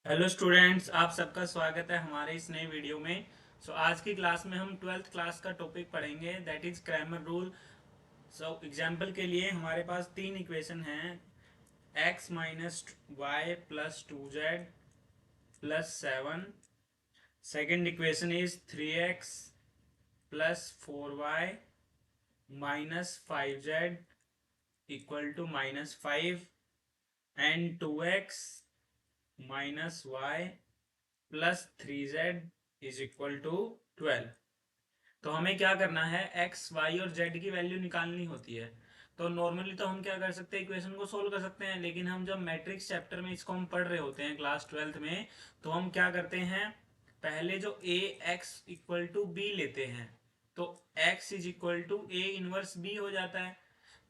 Hello students, आप सबका स्वागत है हमारे इस नए वीडियो में। आज की क्लास में हम ट्वेल्थ क्लास का टॉपिक पढ़ेंगे, that is Cramer rule. Example के लिए हमारे पास तीन इक्वेशन हैं। x minus Y plus 2z plus 7। Second equation is 3x plus 4y minus 5z equal to -5 and 2x minus Y plus 3z is equal to 12। तो हमें क्या करना है, एक्स वाई और जेड की वैल्यू निकालनी होती है। तो नॉर्मली तो हम क्या कर सकते हैं, इक्वेशन को सोल्व कर सकते हैं, लेकिन हम जब मैट्रिक्स चैप्टर में इसको हम पढ़ रहे होते हैं क्लास ट्वेल्थ में, तो हम क्या करते हैं, पहले जो A X equal to B लेते हैं। तो X is equal to A inverse B हो जाता है।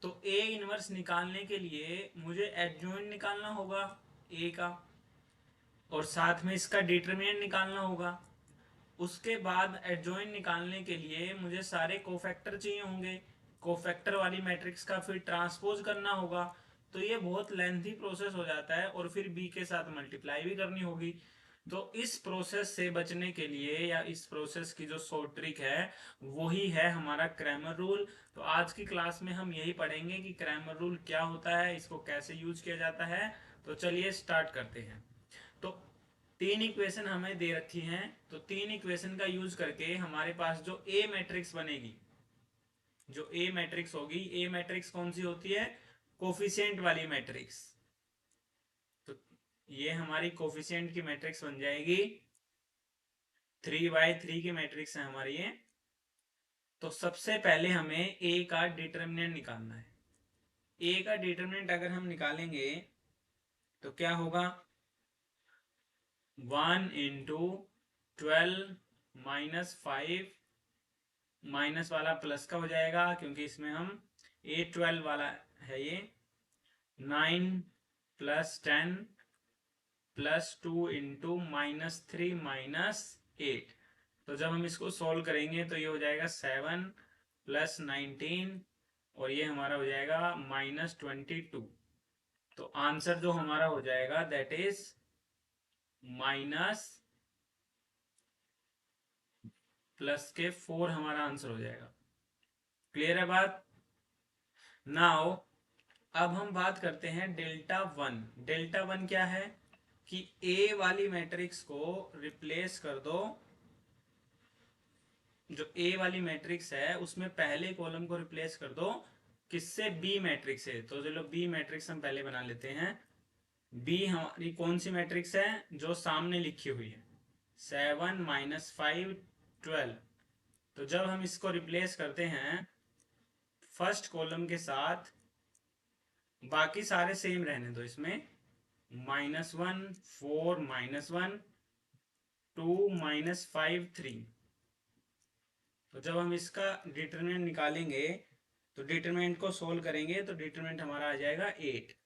तो ए इनवर्स निकालने के लिए मुझे एडजॉइंट निकालना होगा ए का, और साथ में इसका डिटरमिनेंट निकालना होगा। उसके बाद एडजॉइंट निकालने के लिए मुझे सारे कोफैक्टर चाहिए होंगे। कोफैक्टर वाली मैट्रिक्स का फिर ट्रांसपोज करना होगा। तो ये बहुत लेंथी प्रोसेस हो जाता है, और फिर बी के साथ मल्टीप्लाई भी करनी होगी। तो इस प्रोसेस से बचने के लिए, या इस प्रोसेस की जो शॉर्ट ट्रिक है, वही है हमारा क्रैमर रूल। तो आज की क्लास में हम यही पढ़ेंगे कि क्रैमर रूल क्या होता है, इसको कैसे यूज किया जाता है। तो चलिए स्टार्ट करते हैं। तो तीन इक्वेशन हमें दे रखी हैं। तो तीन इक्वेशन का यूज करके हमारे पास जो ए मैट्रिक्स बनेगी, जो ए मैट्रिक्स होगी, ए मैट्रिक्स कौन सी होती है, कोफिशिएंट वाली मैट्रिक्स। तो ये हमारी कोफिशिएंट की मैट्रिक्स बन जाएगी। 3 बाई 3 की मैट्रिक्स है हमारी ये। तो सबसे पहले हमें ए का डिटर्मिनेंट निकालना है। ए का डिटर्मिनेंट अगर हम निकालेंगे तो क्या होगा, 1 × 12 - 5, माइनस वाला प्लस का हो जाएगा क्योंकि इसमें हम A12 वाला है ये। 9 + 10 +2 × -3 - 8। तो जब हम इसको सॉल्व करेंगे तो ये हो जाएगा 7 + 19, और ये हमारा हो जाएगा -22। तो आंसर जो हमारा हो जाएगा दैट इज माइनस प्लस के 4 हमारा आंसर हो जाएगा। क्लियर है बात। नाउ अब हम बात करते हैं डेल्टा वन। डेल्टा वन क्या है कि ए वाली मैट्रिक्स को रिप्लेस कर दो। जो ए वाली मैट्रिक्स है उसमें पहले कॉलम को रिप्लेस कर दो किससे, बी मैट्रिक्स से। तो चलो बी मैट्रिक्स हम पहले बना लेते हैं। बी हमारी कौन सी मैट्रिक्स है, जो सामने लिखी हुई है, 7 - 5 12। तो जब हम इसको रिप्लेस करते हैं फर्स्ट कॉलम के साथ, बाकी सारे सेम रहने दो इसमें, -1 4 -1 2 -5 3। तो जब हम इसका डिटरमिनेंट निकालेंगे, तो डिटरमिनेंट को सोल्व करेंगे तो डिटरमिनेंट हमारा आ जाएगा 8।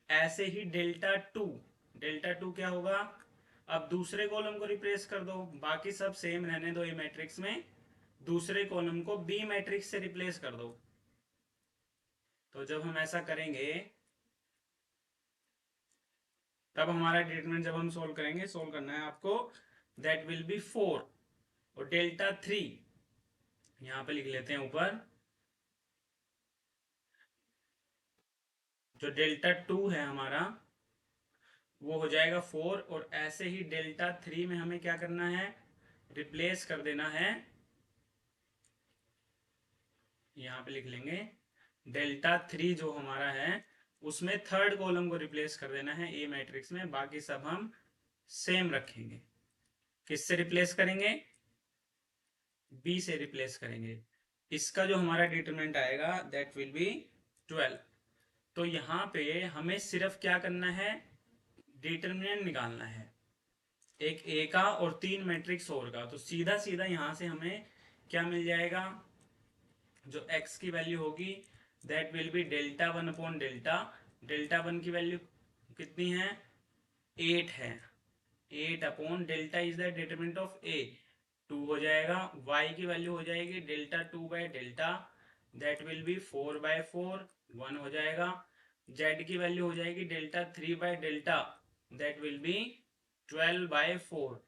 ऐसे ही डेल्टा टू, डेल्टा टू क्या होगा, अब दूसरे कॉलम को रिप्लेस कर दो, बाकी सब सेम रहने दो ए मैट्रिक्स में, दूसरे कॉलम को बी मैट्रिक्स से रिप्लेस कर दो। तो जब हम ऐसा करेंगे तब हमारा डिटरमिनेंट जब हम सोल्व करेंगे, सोल्व करना है आपको, दैट विल बी 4। और डेल्टा थ्री यहां पे लिख लेते हैं ऊपर, जो डेल्टा टू है हमारा वो हो जाएगा 4। और ऐसे ही डेल्टा थ्री में हमें क्या करना है, रिप्लेस कर देना है, यहाँ पे लिख लेंगे डेल्टा थ्री जो हमारा है उसमें थर्ड कॉलम को रिप्लेस कर देना है ए मैट्रिक्स में, बाकी सब हम सेम रखेंगे। किससे रिप्लेस करेंगे, बी से रिप्लेस करेंगे। इसका जो हमारा डिटरमिनेंट आएगा दैट विल बी 12। तो यहाँ पे हमें सिर्फ क्या करना है, डिटरमिनेंट निकालना है, एक ए का और तीन मैट्रिक्स और का। तो सीधा सीधा यहाँ से हमें क्या मिल जाएगा, जो x की वैल्यू होगी that will be delta one upon delta. Delta one की वैल्यू कितनी है, 8 है। 8 upon delta is the determinant of A, 2 हो जाएगा। y की वैल्यू हो जाएगी डेल्टा 2/डेल्टा, दैट विल बी 4/4, 1 हो जाएगा। z की वैल्यू हो जाएगी डेल्टा 3/डेल्टा, दैट विल बी 12/4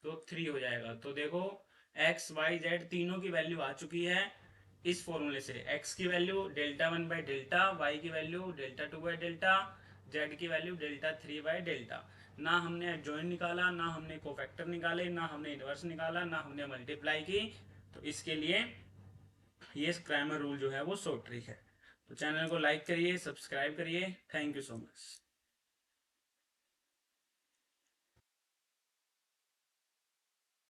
तो 3 हो जाएगा। तो देखो x y z तीनों की वैल्यू आ चुकी है इस फॉर्मूले से। x की वैल्यू डेल्टा 1/डेल्टा, y की वैल्यू डेल्टा 2/डेल्टा, z की वैल्यू डेल्टा 3/डेल्टा। ना हमने एडजॉइंट निकाला, ना हमने कोफैक्टर निकाले, ना हमने इनवर्स निकाला, ना हमने मल्टीप्लाई की। तो इसके लिए ये क्रैमर रूल जो है वो शॉर्ट ट्रिक है। तो चैनल को लाइक करिए, सब्सक्राइब करिए। Thank you so much.